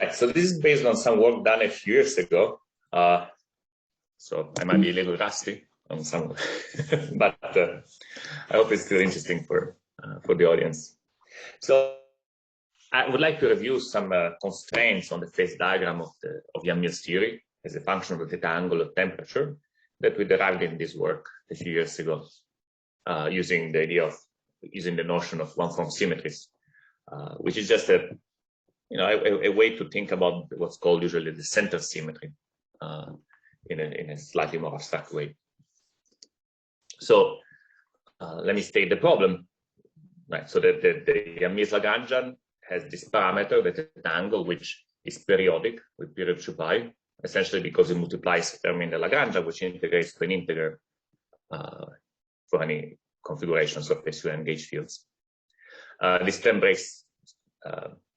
Right, so this is based on some work done a few years ago. So I might be a little rusty on some, but I hope it's still interesting for the audience. So I would like to review some constraints on the phase diagram of Yang-Mills theory as a function of the theta angle of temperature that we derived in this work a few years ago, using the idea of using the notion of one-form symmetries, which is just a way to think about what's called usually the center symmetry in a slightly more abstract way. So let me state the problem. Right. So the Yang-Mills Lagrangian has this parameter, the theta angle, which is periodic with period 2 pi, essentially because it multiplies the term in the Lagrangian, which integrates to an integer for any configurations of SU gauge fields. This term breaks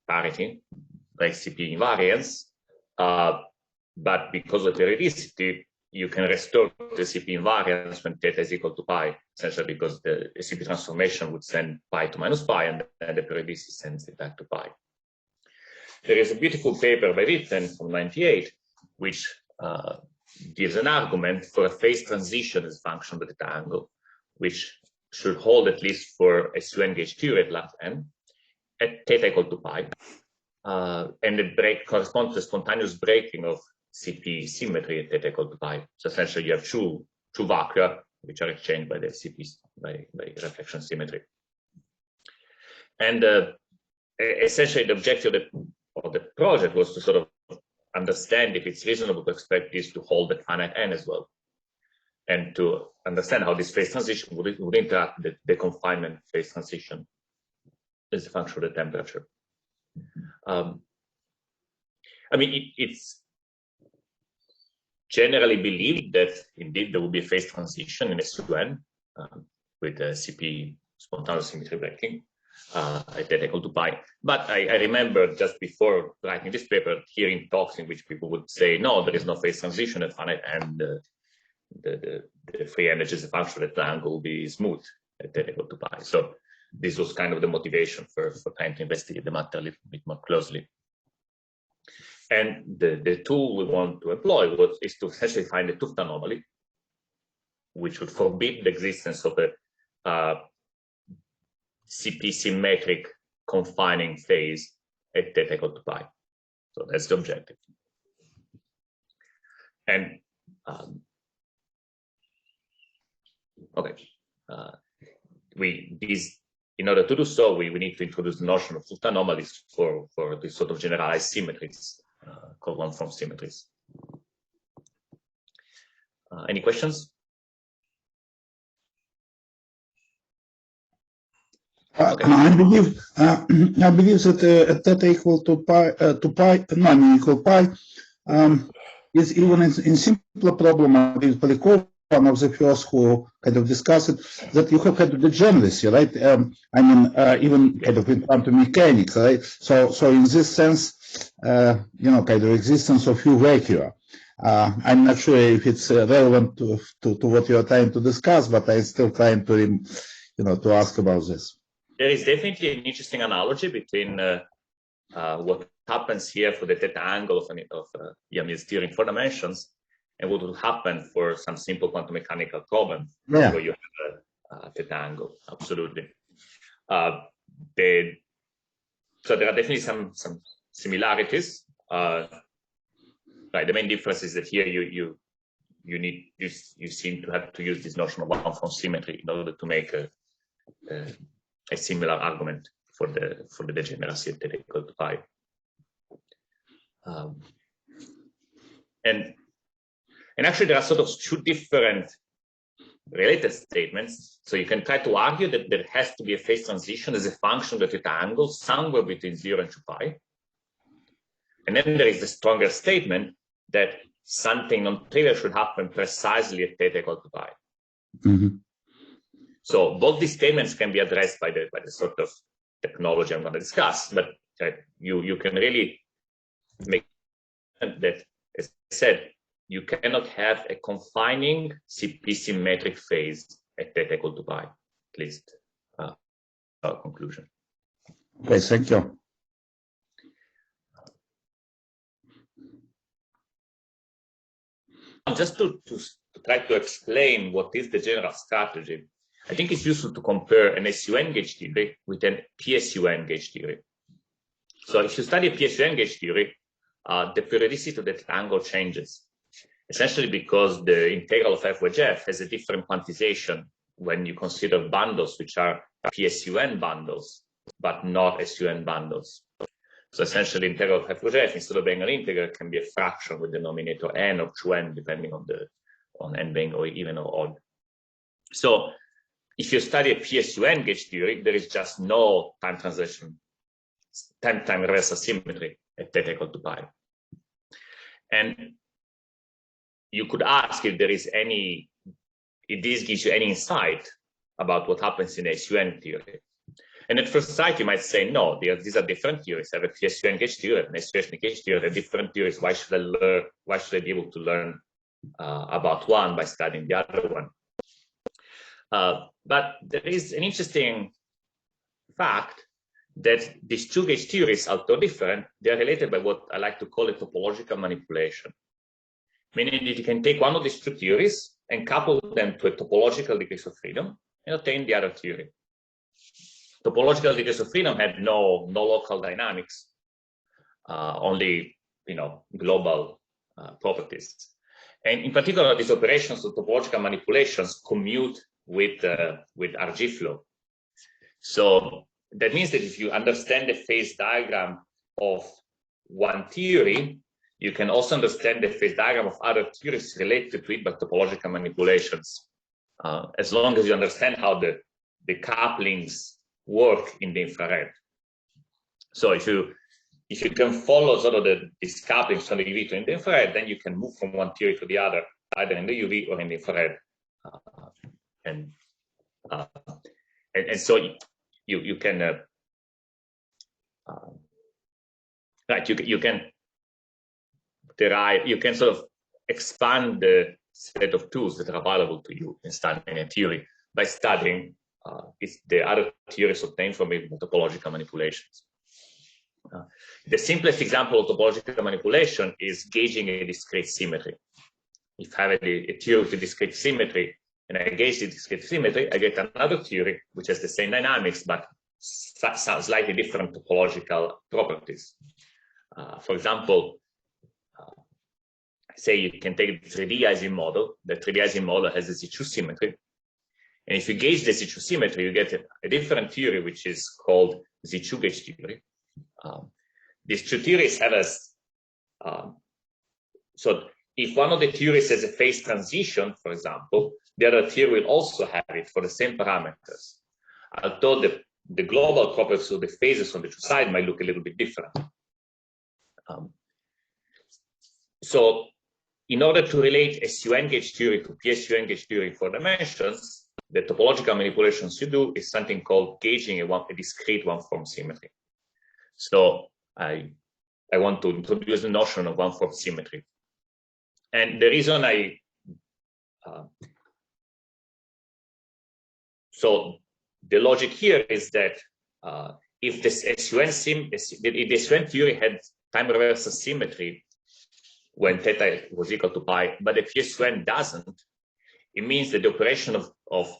parity, breaks CP invariance, but because of periodicity, you can restore the CP invariance when theta is equal to pi, essentially because the CP transformation would send pi to minus pi, and then the periodicity sends it back to pi. There is a beautiful paper by Witten from '98, which gives an argument for a phase transition as a function of the theta angle, which should hold at least for a SU gauge theory at large n at theta equal to pi, and the break corresponds to the spontaneous breaking of CP symmetry at theta equal to pi. So essentially, you have two vacua which are exchanged by the CP by reflection symmetry. And essentially, the objective of the project was to sort of understand if it's reasonable to expect this to hold at finite n as well, and to understand how this phase transition would interact with the confinement phase transition as a function of the temperature. I mean, it's generally believed that indeed there will be a phase transition in SUN with the CP spontaneous symmetry breaking at theta equal to pi. But I remember just before writing this paper, hearing talks in which people would say, no, there is no phase transition at finite, and the free energy as a function of the triangle will be smooth at theta equal to pi. So this was kind of the motivation for trying to investigate the matter a little bit more closely. And the tool we want to employ is to essentially find a 't Hooft anomaly, which would forbid the existence of a CP symmetric confining phase at theta equal to pi. So that's the objective. And okay, in order to do so, we need to introduce the notion of 't Hooft anomalies for this sort of generalized symmetries called one-form symmetries. Any questions? Okay. I believe that at theta equal to pi, non-equal pi, is even in simpler problem. I think Polyakov, one of the first who kind of discussed it, that you have kind of degeneracy, right? I mean, even kind of in quantum mechanics, right? So in this sense, kind of existence of few vacua. I'm not sure if it's relevant to what you are trying to discuss, but I'm still trying to, to ask about this. There is definitely an interesting analogy between what happens here for the theta angle of Yang-Mills theory in 4 dimensions and what will happen for some simple quantum mechanical problem where you have a theta angle. Absolutely. So there are definitely some similarities. Right. The main difference is that here you seem to have to use this notion of one-form symmetry in order to make a similar argument for the degeneracy at theta equal to pi. And actually there are sort of 2 different related statements. So you can try to argue that there has to be a phase transition as a function of the theta angle somewhere between 0 and 2 pi. And then there is the stronger statement that something non-trivial should happen precisely at theta equal to pi. Mm-hmm. So both these statements can be addressed by the sort of technology I'm going to discuss, but you can really make that, as I said, you cannot have a confining CP symmetric phase at theta equal to pi, at least our conclusion. Okay, thank you. just to try to explain what is the general strategy, I think it's useful to compare an SUN gauge theory with an PSUN gauge theory. So if you study PSUN gauge theory, the periodicity of the triangle changes, essentially because the integral of f wedge f has a different quantization when you consider bundles which are PSUN bundles, but not SUN bundles. So essentially, integral of f wedge f, instead of being an integral, can be a fraction with denominator n or 2n, depending on n being or even or odd. So if you study a PSUN gauge theory, there is just no time translation, time reversal symmetry at theta equal to pi. And you could ask if there is any, if this gives you any insight about what happens in a SUN theory. And at first sight, you might say, no, these are different theories. I have a PSUN gauge theory and an SUN gauge theory. They're different theories. Why should I learn? Why should I be able to learn about one by studying the other one? But there is an interesting fact that these two gauge theories, although different, they are related by what I like to call a topological manipulation. Meaning that you can take one of these two theories and couple them to a topological degrees of freedom and obtain the other theory. Topological degrees of freedom had no local dynamics, only global properties. And in particular, these operations of topological manipulations commute with RG flow. So that means that if you understand the phase diagram of one theory, you can also understand the phase diagram of other theories related to it by topological manipulations, as long as you understand how the couplings work in the infrared. So if you can follow sort of these couplings from the UV to the infrared, then you can move from one theory to the other, either in the UV or in the infrared. And so you can you can derive, you can sort of expand the set of tools that are available to you in studying a theory by studying the other theories obtained from topological manipulations. The simplest example of topological manipulation is gauging a discrete symmetry. If I have a theory with a discrete symmetry and I gauge the discrete symmetry, I get another theory which has the same dynamics but slightly different topological properties. For example, say you can take the 3D Ising model. The 3D Ising model has a Z2 symmetry. And if you gauge the Z2 symmetry, you get a different theory, which is called Z2 gauge theory. These two theories have so if one of the theories has a phase transition, for example, the other theory will also have it for the same parameters. Although the global properties of the phases on the two sides might look a little bit different. So in order to relate SUN gauge theory to PSUN gauge theory for dimensions, the topological manipulations you do is something called gauging a discrete one-form symmetry. So I want to introduce the notion of one-form symmetry. And the reason so the logic here is that if this the SUN theory had time reversal symmetry when theta was equal to pi, but the PSUN doesn't, it means that the operation of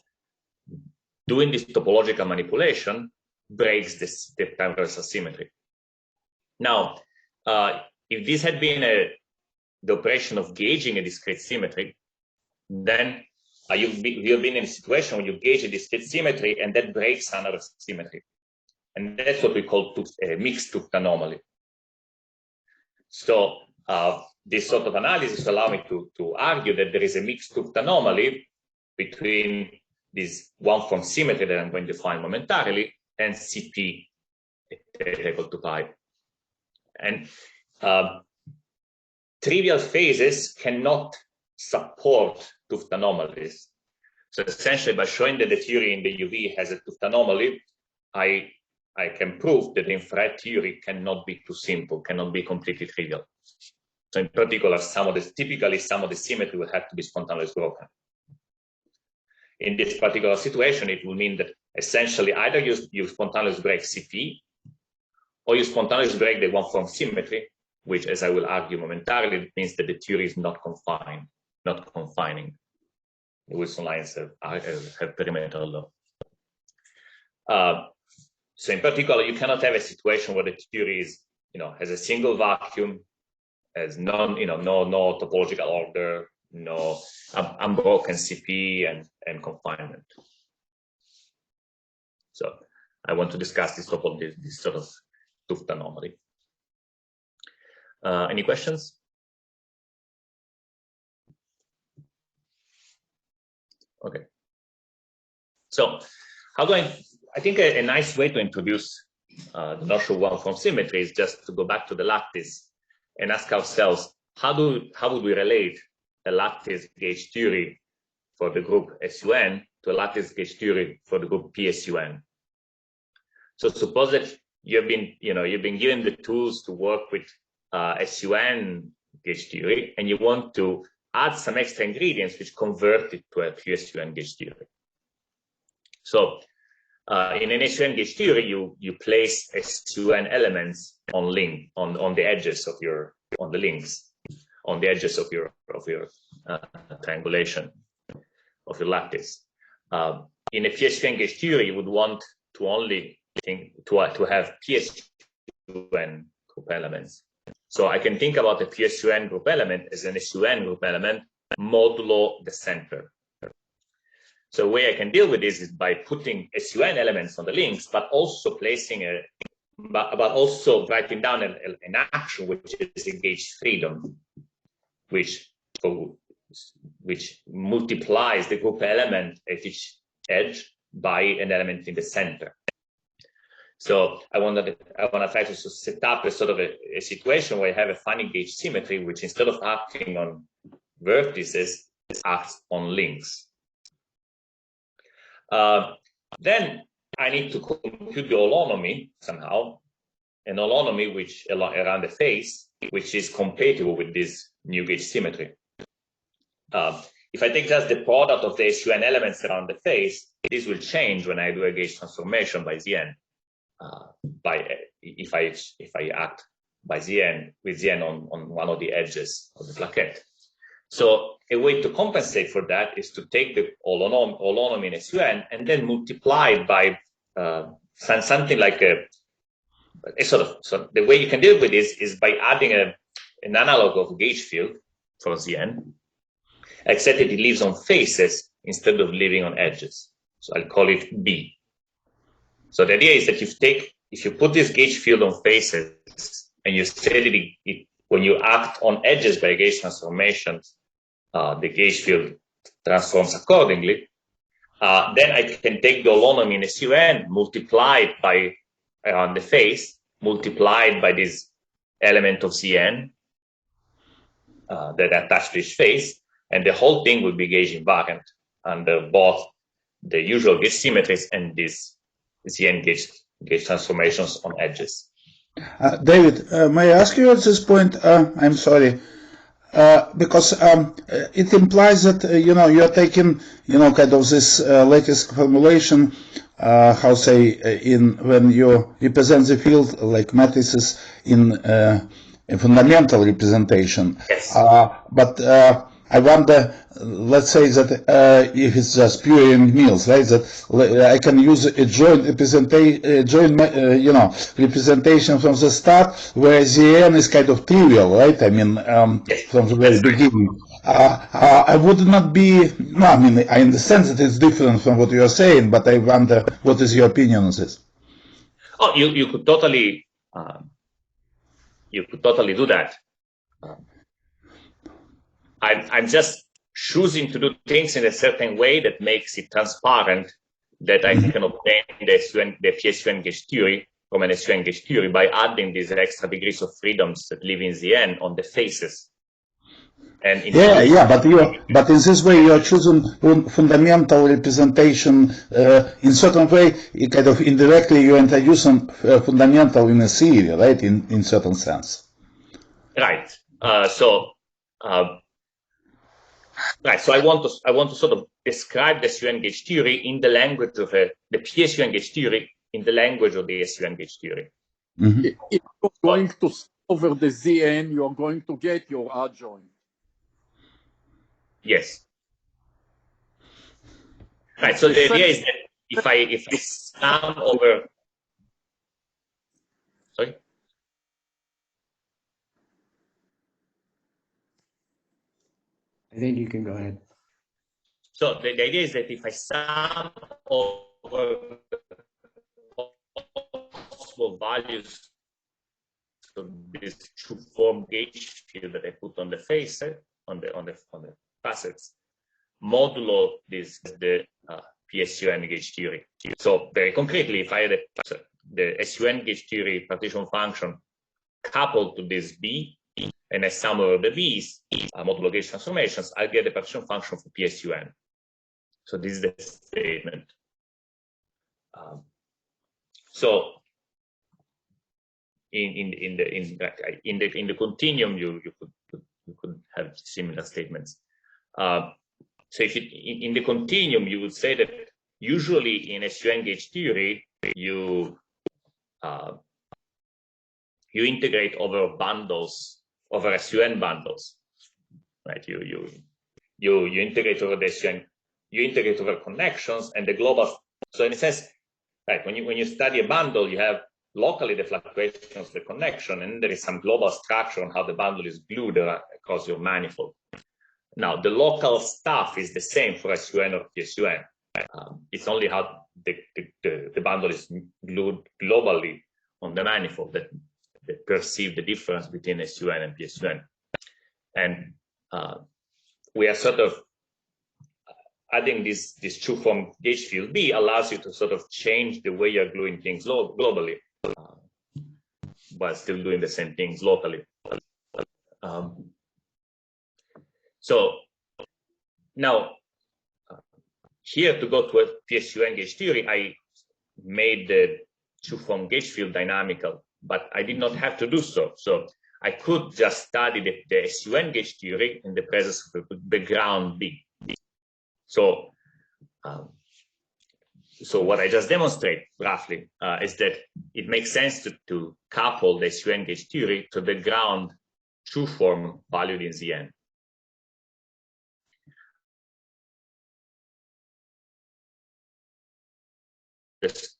doing this topological manipulation breaks the time reversal symmetry. Now, if this had been the operation of gauging a discrete symmetry, then you've been in a situation where you gauge a discrete symmetry and that breaks another symmetry. And that's what we call a mixed tooth anomaly. So this sort of analysis allows me to argue that there is a mixed tooth anomaly between this one-form symmetry that I'm going to define momentarily and CP equal to pi. And trivial phases cannot support tooth anomalies. So essentially, by showing that the theory in the UV has a tooth anomaly, I can prove that the infrared theory cannot be too simple, cannot be completely trivial. So in particular, typically some of the symmetry will have to be spontaneously broken. In this particular situation, it will mean that essentially either you spontaneously break CP, or you spontaneously break the one-form symmetry, which, as I will argue momentarily, means that the theory is not confined. not confining. The Wilson lines have perimeter law. So in particular, you cannot have a situation where the theory is, has a single vacuum, has no topological order, no unbroken CP and confinement. So I want to discuss this sort of Tooth anomaly. Any questions? Okay. So how do I think a nice way to introduce the notion of one-form symmetry is just to go back to the lattice and ask ourselves, how would we relate a lattice gauge theory for the group SUN to a lattice gauge theory for the group PSUN? So suppose that you've been given the tools to work with SUN gauge theory, and you want to add some extra ingredients which convert it to a PSUN gauge theory. So in an SUN gauge theory, you place SUN elements on the edges of the links, on the edges of your triangulation of your lattice. In a PSUN gauge theory, you would want to only to have PSUN group elements. So I can think about a PSUN group element as an SUN group element modulo the center. So the way I can deal with this is by putting SUN elements on the links, but also also writing down an action which is a gauge freedom, which multiplies the group element at each edge by an element in the center. So I want to try to set up a sort of a situation where I have a finite gauge symmetry, which instead of acting on vertices, acts on links. Then I need to compute the holonomy somehow, an holonomy which around the face, which is compatible with this new gauge symmetry. If I take just the product of the SUN elements around the face, this will change when I do a gauge transformation by Zn. If I act by Zn with Zn on one of the edges of the plaquette. So a way to compensate for that is to take the holonomy in SUN and then multiply it by something like so the way you can deal with this is by adding an analog of gauge field for Zn, except that it lives on faces instead of living on edges. So I'll call it B. So the idea is that if you put this gauge field on faces and you say that when you act on edges by gauge transformations, the gauge field transforms accordingly, then I can take the holonomy in SUN, multiplied by around the face, multiplied by this element of Zn that attached to each face, and the whole thing will be gauge invariant under both the usual gauge symmetries and these Zn gauge transformations on edges. David, may I ask you at this point? I'm sorry. Because it implies that you're taking kind of this lattice formulation, when you represent the field like matrices in a fundamental representation. Yes. But I wonder, let's say that if it's just pure Mills, right? That I can use a joint representation from the start, where Zn is kind of trivial, right? I mean, from the very beginning. I would not be. No, I mean, I understand that it's different from what you are saying, but I wonder what is your opinion on this. Oh, you could totally do that. I'm just choosing to do things in a certain way that makes it transparent that I can obtain the PSUN gauge theory from an SUN gauge theory by adding these extra degrees of freedoms that live in Zn on the faces. And but in this way you are choosing fundamental representation in certain way. Kind of indirectly you introduce fundamental in a theory, right? In certain sense. Right. Right, so I want to sort of describe the SUN gauge theory in the language of the PSUN gauge theory in the language of the SUN gauge theory. Mm-hmm. If you're going to solve over the Zn, you're going to get your adjoint. Right. So, right. So I want to sort of describe the SUN gauge theory in the language of the PSUN gauge theory. If you're going to solve over the Zn, you're going to get your adjoint. Right. So, right. So I want to sort of describe the SUN gauge theory in the language of the PSUN gauge theory. Yes. Right. So the idea is that if I sum over, sorry. I think you can go ahead. So the idea is that if I sum over possible values of this two-form gauge field that I put on the face, on the facets, modulo this the PSUN gauge theory. So very concretely, if I had the SUN gauge theory partition function coupled to this B, and I sum over the V's, modulo gauge transformations, I get the partition function for PSUN. So this is the statement. So in the continuum, you could have similar statements. So if in the continuum, you would say that usually in SUN gauge theory, you integrate over bundles, over SUN bundles, right? You integrate over the SUN, you integrate over connections and the global. So in a sense, right, when you study a bundle, you have locally the fluctuations of the connection, and there is some global structure on how the bundle is glued across your manifold. Now, the local stuff is the same for SUN or PSUN. It's only how the bundle is glued globally on the manifold that perceive the difference between SUN and PSUN. And we are sort of adding this two-form gauge field B allows you to sort of change the way you're gluing things globally, while still doing the same things locally. So now, here to go to a PSUN gauge theory, I made the two-form gauge field dynamical, but I did not have to do so. So I could just study the SUN gauge theory in the presence of the ground B. So, so what I just demonstrate roughly is that it makes sense to couple the SUN gauge theory to the ground two-form valued in Zn.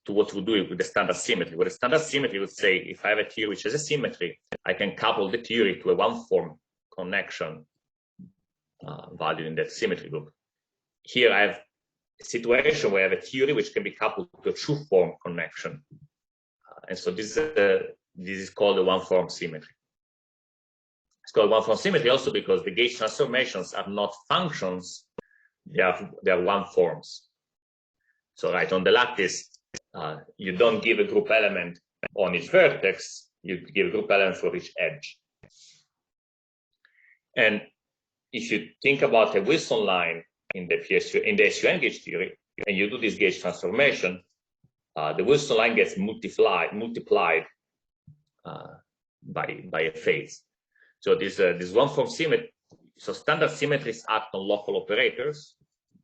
To what we do with the standard symmetry. With the standard symmetry would say, if I have a theory which has a symmetry, I can couple the theory to a one-form connection value in that symmetry group. Here I have a situation where I have a theory which can be coupled to a two-form connection. And so this is called a one-form symmetry. It's called one-form symmetry also because the gauge transformations are not functions, they are one-forms. So right on the lattice, you don't give a group element on each vertex, you give a group element for each edge. And if you think about a Wilson line in the SUN gauge theory, and you do this gauge transformation, the Wilson line gets multiplied by a phase. So this one-form symmetry. So standard symmetries act on local operators.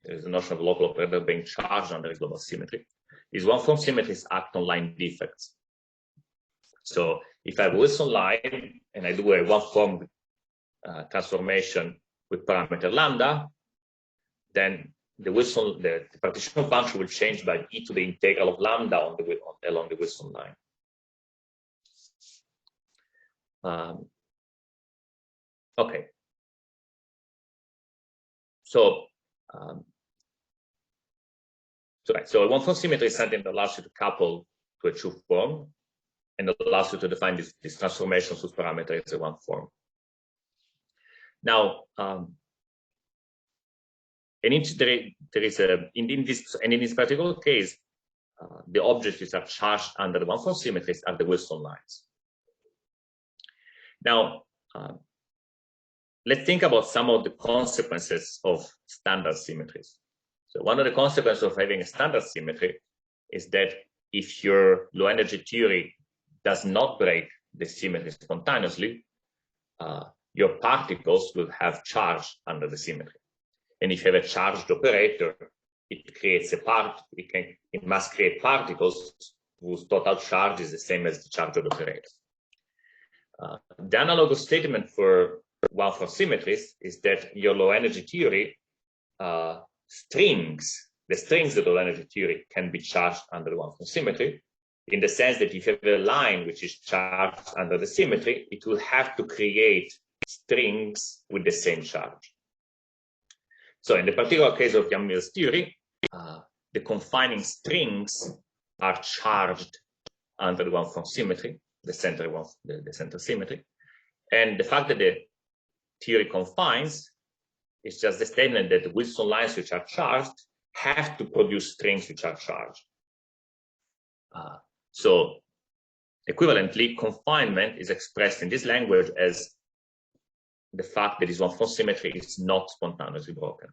There is a notion of local operator being charged under global symmetry. These one-form symmetries act on line defects. So if I have a Wilson line and I do a one-form transformation with parameter lambda, then the partition function will change by e to the integral of lambda along the Wilson line. Okay. So a one-form symmetry is something that allows you to couple to a two-form and allows you to define these transformations whose parameter is a one-form. Now, in this particular case, the objects which are charged under the one-form symmetries are the Wilson lines. Now, let's think about some of the consequences of standard symmetries. So one of the consequences of having a standard symmetry is that if your low energy theory does not break the symmetry spontaneously, your particles will have charge under the symmetry. And if you have a charged operator, it creates it must create particles whose total charge is the same as the charge of the operator. The analogous statement for one from symmetries is that your low energy theory strings, the strings of the low energy theory can be charged under the one from symmetry, in the sense that if you have a line which is charged under the symmetry, it will have to create strings with the same charge. So in the particular case of Yang-Mills theory, the confining strings are charged under the one from symmetry, the center one, the center symmetry. And the fact that the theory confines is just the statement that the Wilson lines which are charged have to produce strings which are charged. So equivalently, confinement is expressed in this language as the fact that this one from symmetry is not spontaneously broken.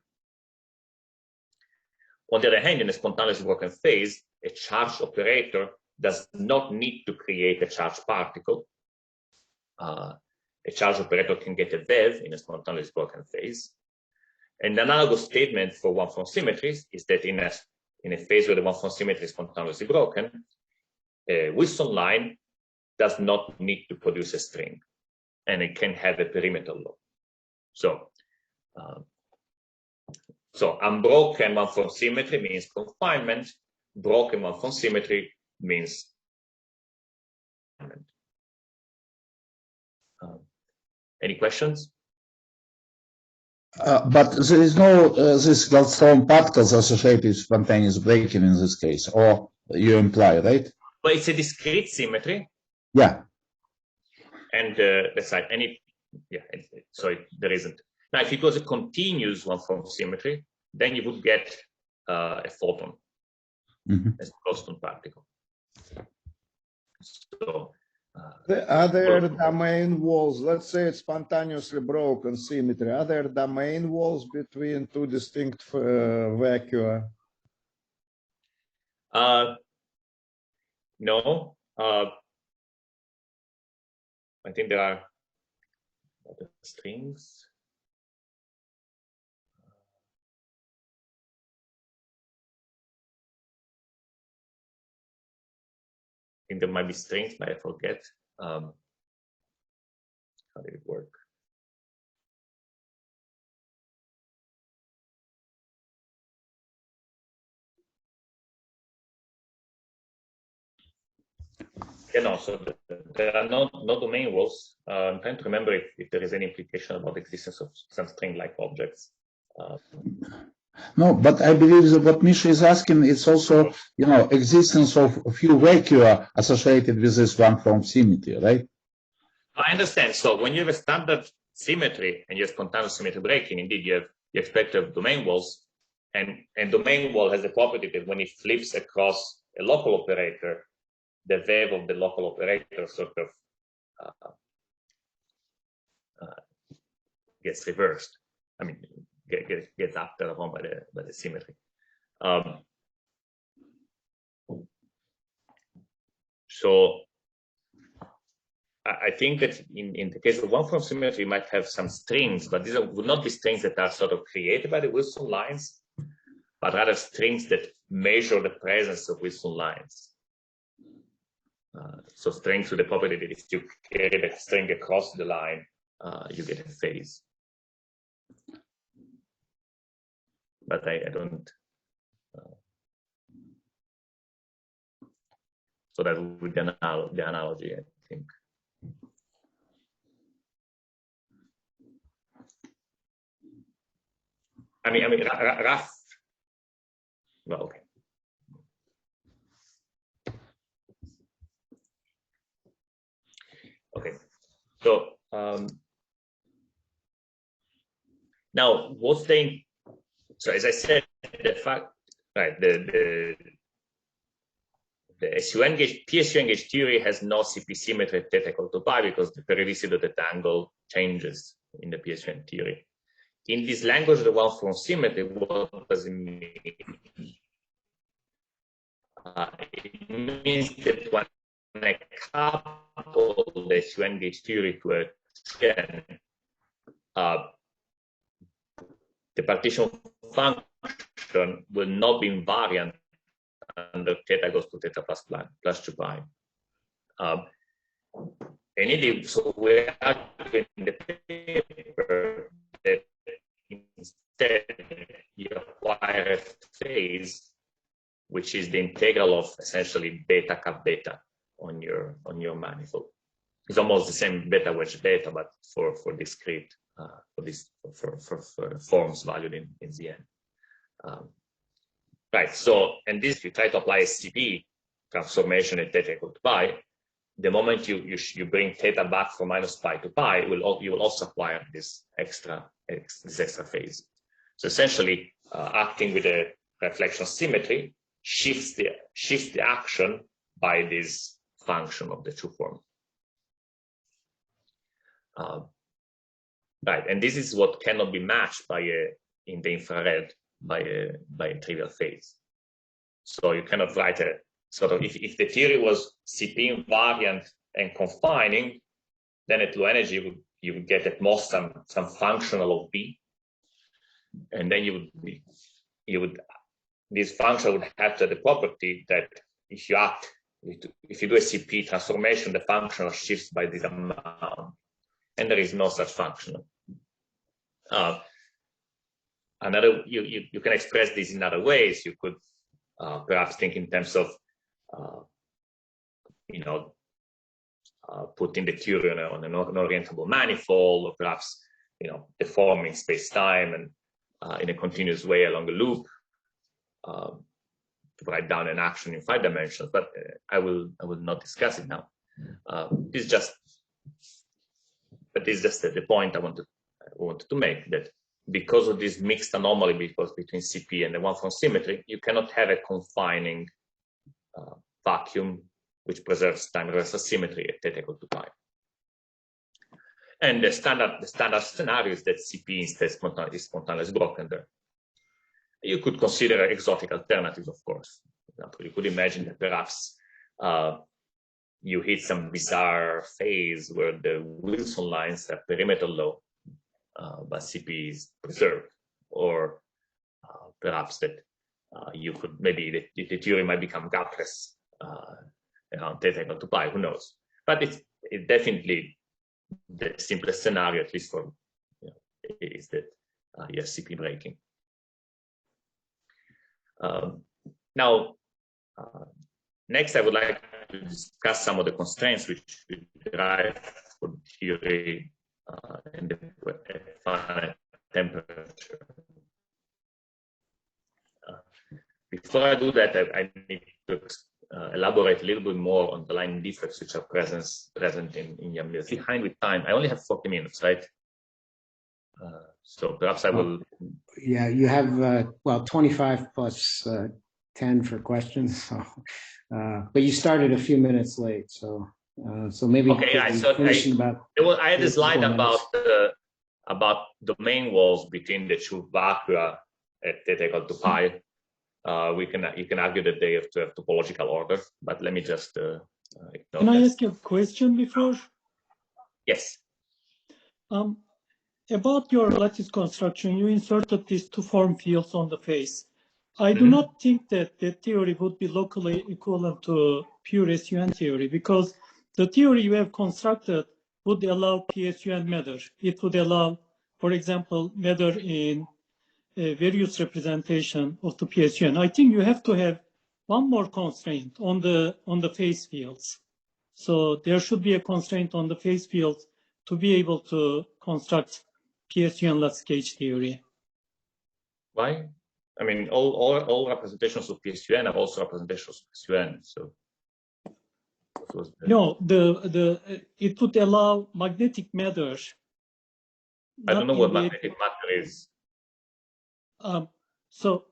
On the other hand, in a spontaneously broken phase, a charge operator does not need to create a charged particle. A charge operator can get a wave in a spontaneously broken phase. And the analogous statement for one from symmetries is that in a phase where the one from symmetry is spontaneously broken, a Wilson line does not need to produce a string, and it can have a perimeter law. So unbroken one from symmetry means confinement. Broken one from symmetry means confinement. Any questions? But there is no this Goldstone particles associated with spontaneous breaking in this case, or you imply, right? But it's a discrete symmetry. Yeah. And that's right. There isn't. Now, if it was a continuous one from symmetry, then you would get a photon as a Goldstone particle. So The other domain walls, let's say it's spontaneously broken symmetry, are there domain walls between two distinct vacua? No. I think there are other strings. I think there might be strings, but I forget. How did it work? Yeah, no, so there are no domain walls. I'm trying to remember if there is any implication about the existence of some string-like objects. No, but I believe that what Misha is asking, it's also, existence of a few vacua associated with this one from symmetry, right? I understand. So when you have a standard symmetry and you have spontaneous symmetry breaking, indeed you expect to have domain walls, and domain wall has the property that when it flips across a local operator, the wave of the local operator sort of gets reversed. I mean, gets acted upon by the symmetry. So I think that in the case of one from symmetry, you might have some strings, but these would not be strings that are sort of created by the Wilson lines, but rather strings that measure the presence of Wilson lines. So strings with the property that if you carry the string across the line, you get a phase. But I don't. So that would be the analogy, I think. I mean, rough. Well, okay. Okay. So now, what's the? So as I said, the fact, right? The SUN gauge, PSUN gauge theory has no CP symmetry at theta equal to pi because the periodicity of the angle changes in the PSUN theory. In this language, the one from symmetry, what does it mean? It means that when I couple the SUN gauge theory to a chain, the partition function will not be invariant under theta goes to theta plus 2 pi. indeed, so we argue in the paper that instead you acquire a phase, which is the integral of essentially beta cap beta on your manifold. It's almost the same beta wedge beta, but for discrete for forms valued in Zn. Right. So, and this, if you try to apply a CP transformation at theta equal to pi, the moment you bring theta back from minus pi to pi, you will also acquire this extra phase. So essentially, acting with a reflection symmetry shifts the action by this function of the true form. Right, and this is what cannot be matched in the infrared by a trivial phase. So you cannot write a sort of, if the theory was CP invariant and confining, then at low energy you would get at most some functional of B, and then this function would have the property that if you do a CP transformation, the functional shifts by this amount, and there is no such functional. You can express this in other ways. You could perhaps think in terms of putting the theory on an orientable manifold, or perhaps deforming space-time and in a continuous way along a loop to write down an action in 5 dimensions. But I will not discuss it now. This is just the point I wanted to make, that because of this mixed anomaly between CP and the one from symmetry, you cannot have a confining vacuum which preserves time reversal symmetry at theta equal to pi. And the standard scenario is that CP instead is spontaneously broken there. You could consider exotic alternatives, of course. For example, you could imagine that perhaps you hit some bizarre phase where the Wilson lines have perimeter law, but CP is preserved, or perhaps that you could, maybe the theory might become gapless around theta equal to pi, who knows? But it's definitely the simplest scenario, at least for is that you have CP breaking. Now, next I would like to discuss some of the constraints which we derive for theory in the finite temperature. Before I do that, I need to elaborate a little bit more on the line defects which are present in YAML. Behind with time, I only have 40 minutes, right? So perhaps I will. Yeah, you have well 25 plus 10 for questions. So, but you started a few minutes late, so maybe. Okay, I had a slide about domain walls between the two vacua at theta equal to pi. You can argue that they have to have topological order, but let me just. Can I ask you a question before? Yes. About your lattice construction, you inserted these two form fields on the face. I do not think that the theory would be locally equivalent to pure SUN theory, because the theory you have constructed would allow PSUN matter. It would allow, for example, matter in various representation of the PSUN. I think you have to have one more constraint on the phase fields. So there should be a constraint on the phase fields to be able to construct PSUN lattice gauge theory. Why? I mean, all representations of PSUN are also representations of PSUN. So no, it would allow magnetic matter. I don't know what magnetic matter is. So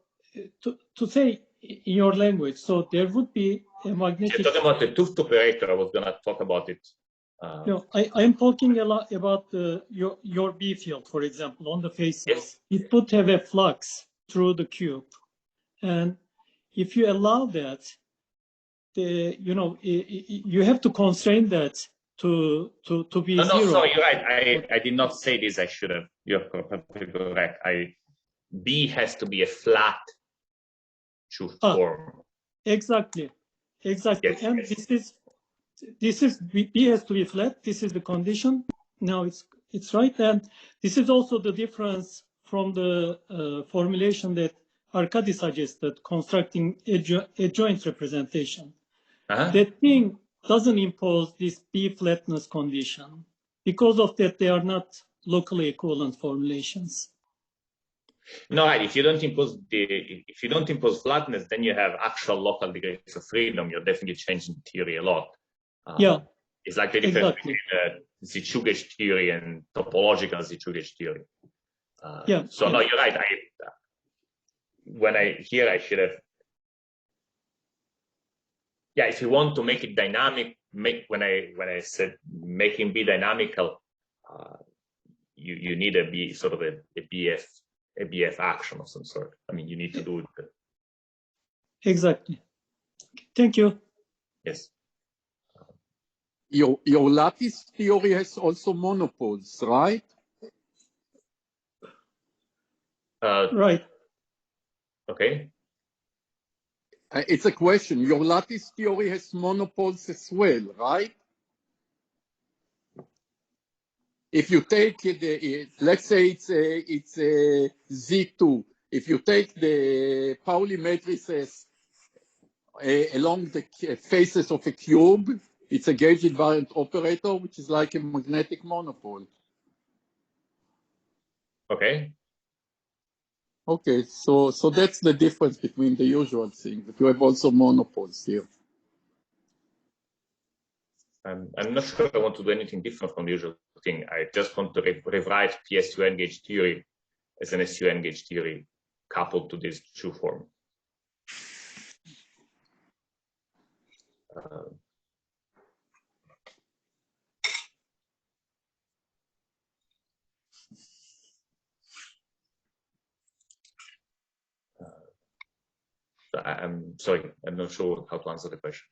to say in your language, so there would be a magnetic. You're talking about the tooth operator. I was going to talk about it. No, I'm talking a lot about your B field, for example, on the faces. Yes. It would have a flux through the cube, and if you allow that, you have to constrain that to be no, zero. No, sorry, you're right. I did not say this. I should have. You're perfectly correct. B has to be a flat truth form. Exactly. Yes, and yes. this is this is B has to be flat. This is the condition. Now it's right, and this is also the difference from the formulation that Arkady suggested, constructing a joint representation. That thing doesn't impose this B flatness condition. Because of that, they are not locally equivalent formulations. No, right. If you don't impose flatness, then you have actual local degrees of freedom. You're definitely changing the theory a lot. Yeah, it's like the difference between Zichugech theory and topological Zichugech theory. So no, you're right. I should have. Yeah, if you want to make it dynamic, when I said making B dynamical, you need a B sort of a BF action of some sort. I mean, you need to do it. Exactly. Thank you. Yes. Your lattice theory has also monopoles, right? Right. Okay. It's a question. Your lattice theory has monopoles as well, right? If you take let's say it's a Z2. If you take the Pauli matrices along the faces of a cube, it's a gauge invariant operator, which is like a magnetic monopole. Okay. Okay, so that's the difference between the usual thing, but you have also monopoles here. I'm not sure I want to do anything different from the usual thing. I just want to rewrite PSUN gauge theory as an SUN gauge theory coupled to these two forms. So I'm sorry, I'm not sure how to answer the question.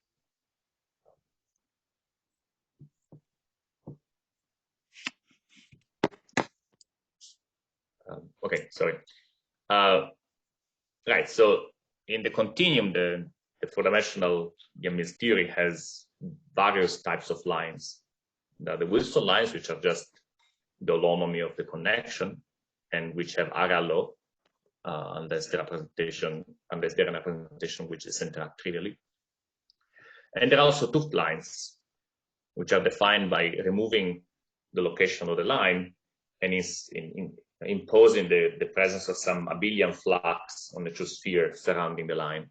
Okay, sorry. Right, so in the continuum, the four-dimensional Yamil's theory has various types of lines. There are the Wilson lines, which are just the holonomy of the connection, and which have area law, unless they're a representation which is interact trivially. And there are also Tuft lines, which are defined by removing the location of the line and imposing the presence of some abelian flux on the two sphere surrounding the line.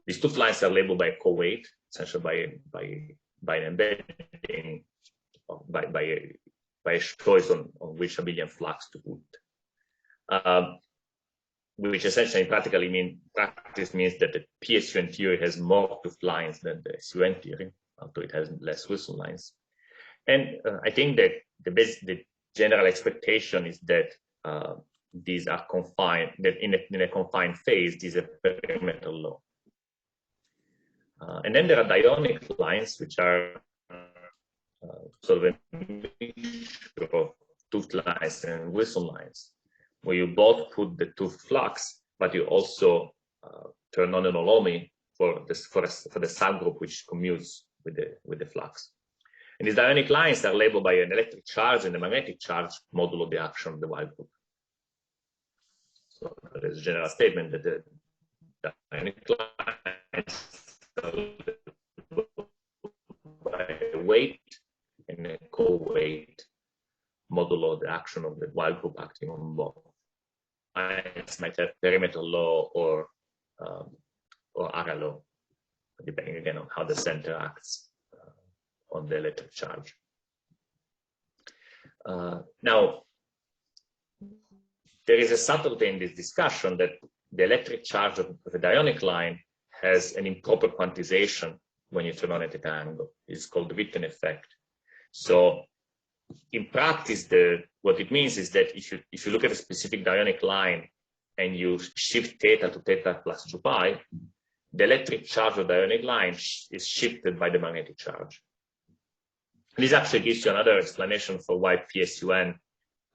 These Tuft lines are labeled by a co-weight, essentially by an embedding, by a choice on which abelian flux to put. Which essentially in practice means that the PSUN theory has more Tuft lines than the SUN theory, although it has less Wilson lines. And I think that the general expectation is that these are confined, that in a confined phase, these are perimeter law. And then there are dionic lines, which are sort of a mixture of Tuft lines and Wilson lines, where you both put the Tuft flux, but you also turn on an holonomy for the subgroup which commutes with the flux. And these dionic lines are labeled by an electric charge and a magnetic charge modulo the action of the wild group. So there's a general statement that the dionic lines are labeled by a weight and a co-weight modulo the action of the wild group acting on both. Lines might have perimeter law or area law, depending again on how the center acts on the electric charge. Now, there is a subtlety in this discussion that the electric charge of the dionic line has an improper quantization when you turn on at an angle. It's called the Witten effect. So in practice, what it means is that if you look at a specific dionic line and you shift theta to theta plus 2 pi, the electric charge of the dionic line is shifted by the magnetic charge. This actually gives you another explanation for why PSUN,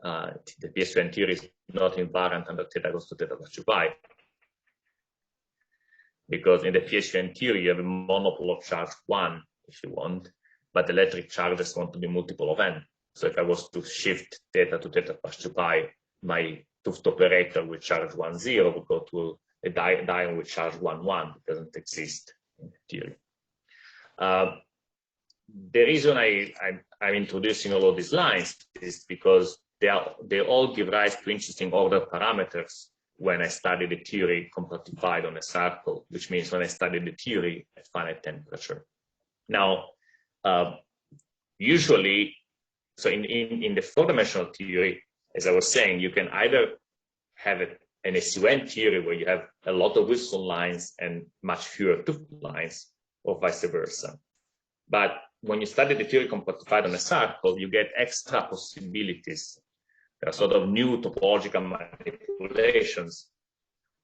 the PSUN theory is not invariant under theta goes to theta plus 2 pi. because in the PSUN theory, you have a monopole of charge 1, if you want, but the electric charges want to be multiple of n. So if I was to shift theta to theta plus 2 pi, my 't operator with charge 1, 0 would go to a dion with charge 1, 1. It doesn't exist in theory. The reason I'm introducing all of these lines is because they all give rise to interesting order parameters when I study the theory compactified on a circle, which means when I study the theory at finite temperature. Now, usually, so in the four-dimensional theory, as I was saying, you can either have an SUN theory where you have a lot of Wilson lines and much fewer Tooth lines, or vice versa. But when you study the theory compactified on a circle, you get extra possibilities. There are sort of new topological manipulations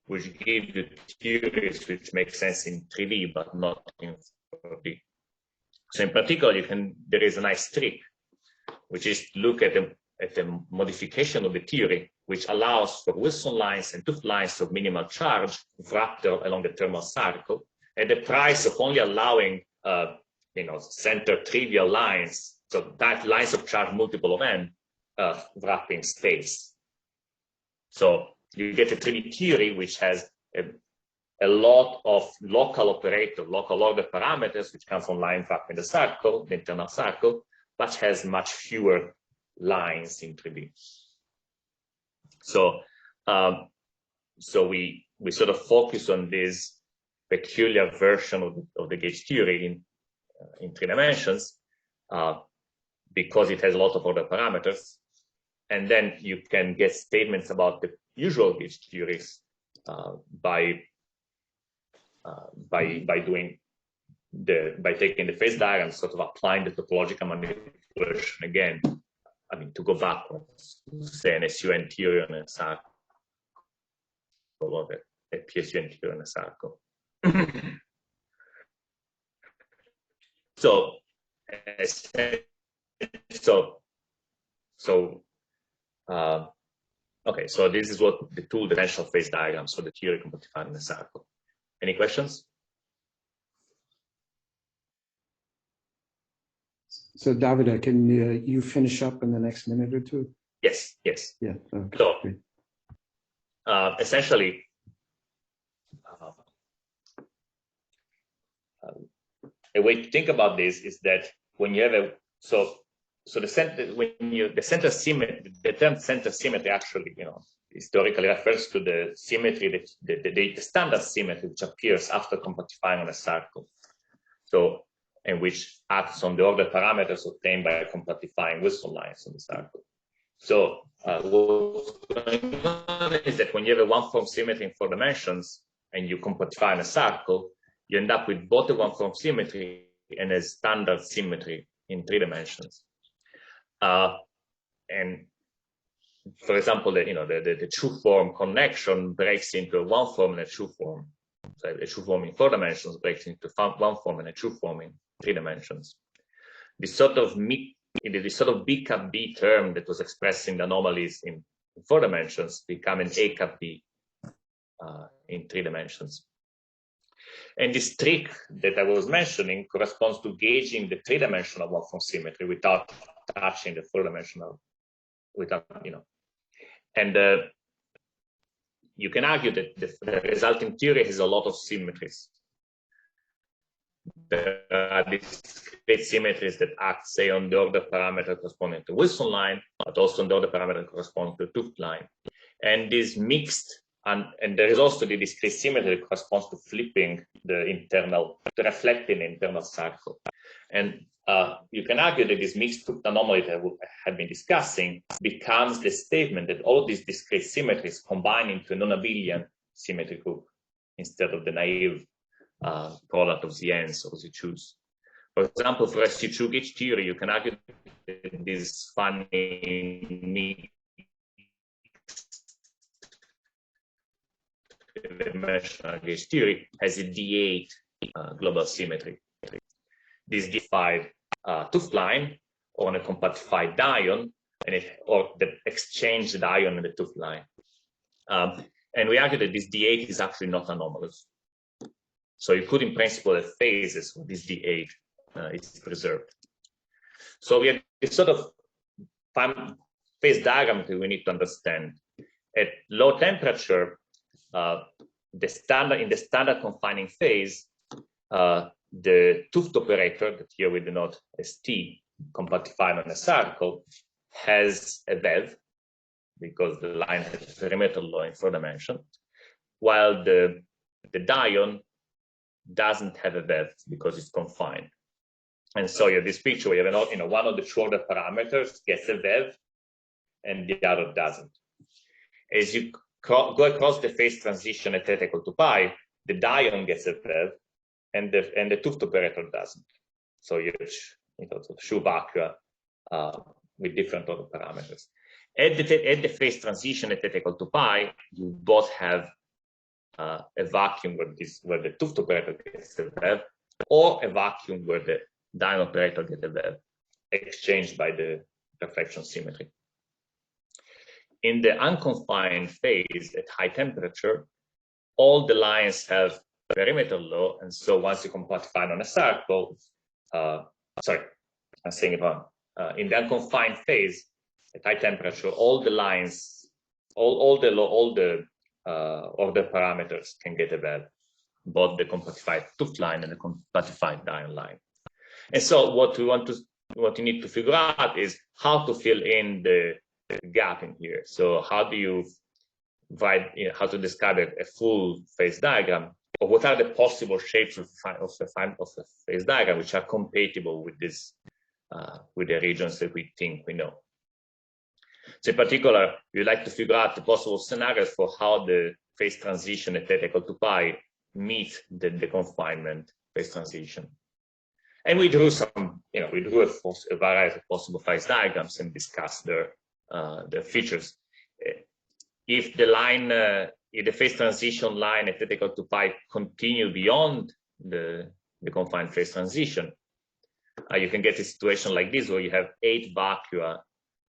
which give you theories which make sense in 3D but not in 4D. So in particular, there is a nice trick, which is to look at the modification of the theory, which allows for Wilson lines and Tooth lines of minimal charge wrapped along the thermal circle at the price of only allowing center trivial lines, so that lines of charge multiple of n wrapping space. So you get a 3D theory which has a lot of local order parameters which come from line wrapping the circle, the internal circle, but has much fewer lines in 3D. So we sort of focus on this peculiar version of the gauge theory in 3 dimensions because it has a lot of order parameters, and then you can get statements about the usual gauge theories by taking the phase diagram, sort of applying the topological manipulation again. I mean, to go backwards, say an SUN theory on a circle, or a PSUN theory on a circle. Okay, so this is what the two-dimensional phase diagram, so the theory compactified in a circle. Any questions? So Davide, can you finish up in the next minute or two? Yes. Yeah. Okay, so great. Essentially, a way to think about this is that when you have the term center symmetry actually, historically refers to the symmetry, the standard symmetry which appears after compactifying on a circle. So, and which acts on the order parameters obtained by compactifying Wilson lines on the circle. So what's going on is that when you have a one-form symmetry in 4 dimensions and you compactify in a circle, you end up with both a one-form symmetry and a standard symmetry in 3 dimensions. And for example, the true form connection breaks into a one form and a true form. So a true form in 4 dimensions breaks into one form and a true form in 3 dimensions. This sort of B cap B term that was expressing the anomalies in 4 dimensions become an A cap B in 3 dimensions. And this trick that I was mentioning corresponds to gauging the 3-dimensional one-form symmetry without touching the 4-dimensional, And you can argue that the resulting theory has a lot of symmetries. There are discrete symmetries that act, say, on the order parameter corresponding to Wilson line, but also on the order parameter corresponding to Tooth line. And this mixed, and there is also the discrete symmetry that corresponds to flipping to reflecting the internal circle. And you can argue that this mixed anomaly that we have been discussing becomes the statement that all these discrete symmetries combine into a non-abelian symmetry group instead of the naive product of the ends or the choose. For example, for SU2 gauge theory, you can argue that this funny dimensional gauge theory has a D8 global symmetry. This D5 Tooth line on a compactified dion, or the exchange dion in the Tooth line. And we argue that this D8 is actually not anomalous. So you could, in principle, have phases where this D8 is preserved. So we have this sort of phase diagram that we need to understand. At low temperature, in the standard confining phase, the Tooth operator, that here we denote as T, compactified on a circle, has a valve because the line has perimeter law in 4 dimensions, while the dion doesn't have a valve because it's confined. And so you have this picture where you have one of the 2 order parameters gets a valve and the other doesn't. As you go across the phase transition at theta equal to pi, the dion gets a valve and the Tooth operator doesn't. So you have shoe vacua with different order parameters. At the phase transition at theta equal to pi, you both have a vacuum where the Tooth operator gets a valve, or a vacuum where the dion operator gets a valve, exchanged by the reflection symmetry. In the unconfined phase at high temperature, all the lines have perimeter law, and so once you compactify on a circle, sorry, I'm saying it wrong. In the unconfined phase at high temperature, all the lines, all the order parameters can get a valve, both the compactified Tooth line and the compactified dion line. And so what you need to figure out is how to fill in the gap in here. So how do you provide, how to describe a full phase diagram, or what are the possible shapes of the phase diagram which are compatible with this, with the regions that we think we know. So in particular, we like to figure out the possible scenarios for how the phase transition at theta equal to pi meet the confinement phase transition. And we drew some, we drew a variety of possible phase diagrams and discussed their features. If the line, if the phase transition line at theta equal to pi continue beyond the confined phase transition, you can get a situation like this where you have 8 vacua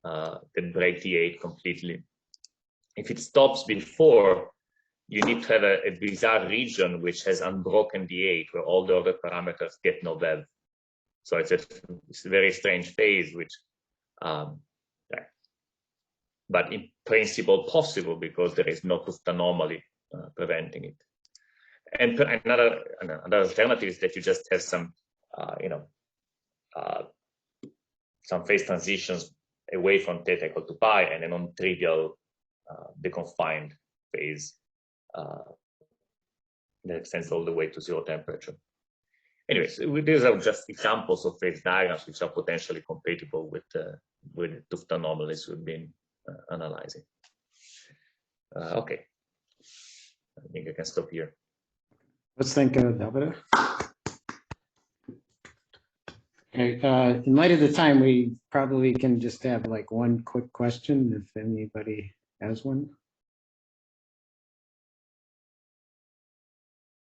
that break the 8 completely. If it stops before, you need to have a bizarre region which has unbroken the 8, where all the other parameters get no valve. So it's a very strange phase, which, but in principle possible because there is no Tooth anomaly preventing it. And another alternative is that you just have some, some phase transitions away from theta equal to pi and a non-trivial deconfined phase that extends all the way to 0 temperature. Anyways, these are just examples of phase diagrams which are potentially compatible with the Tooth anomalies we've been analyzing. Okay, I think I can stop here. Let's thank Davide. Okay, in light of the time, we probably can just have like one quick question if anybody has one.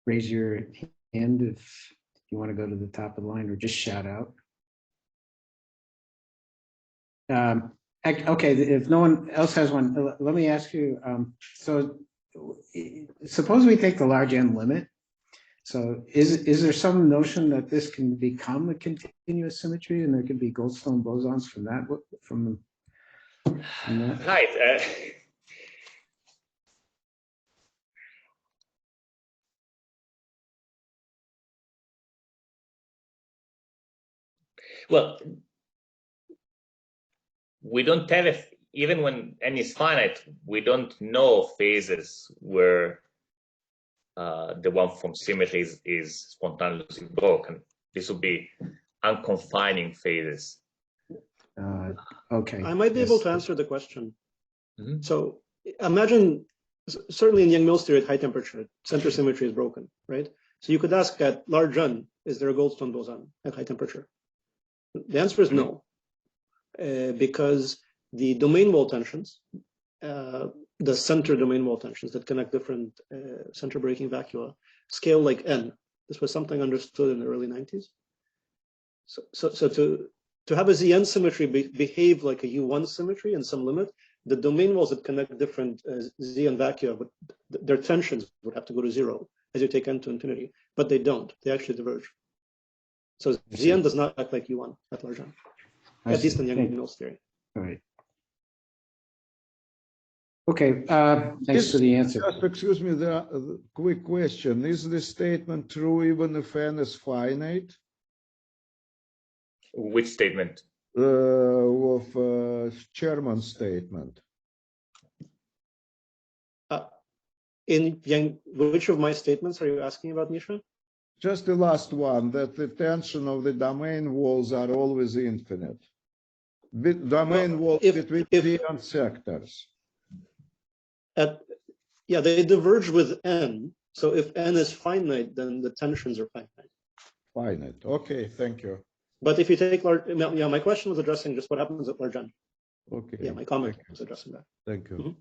Raise your hand if you want to go to the top of the line, or just shout out. Okay, if no one else has one, let me ask you, so suppose we take the large N limit. So is there some notion that this can become a continuous symmetry and there can be Goldstone bosons from that? From that? Right. Well, we don't have, even when N is finite, we don't know phases where the one from symmetry is spontaneously broken. This would be unconfining phases. Okay. I might be able to answer the question. Mm-hmm. So imagine, certainly in Yang-Mills theory at high temperature, center symmetry is broken, right? So you could ask at large N, is there a Goldstone boson at high temperature? The answer is no, because the domain wall tensions, the center domain wall tensions that connect different center breaking vacua scale like N. This was something understood in the early 90s. So to have a Zn symmetry behave like a U1 symmetry in some limit, the domain walls that connect different Zn vacua, their tensions would have to go to 0 as you take N to infinity. but they don't. They actually diverge. So Zn does not act like U1 at large n, at least in Yang-Mills theory. All right. Okay, thanks for the answer. Just excuse me, the quick question. Is this statement true even if n is finite? Which statement? Of Sherman's statement. In Yang, which of my statements are you asking about, Misha? Just the last one, that the tension of the domain walls are always infinite. Domain walls between the sectors. Yeah, they diverge with n. So if n is finite, then the tensions are finite. Finite. Okay, thank you. But if you take large, yeah, my question was addressing just what happens at large n. Okay. Yeah, my comment was addressing that. Thank you. Mhm.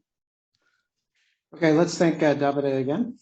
Okay, let's thank Davide again.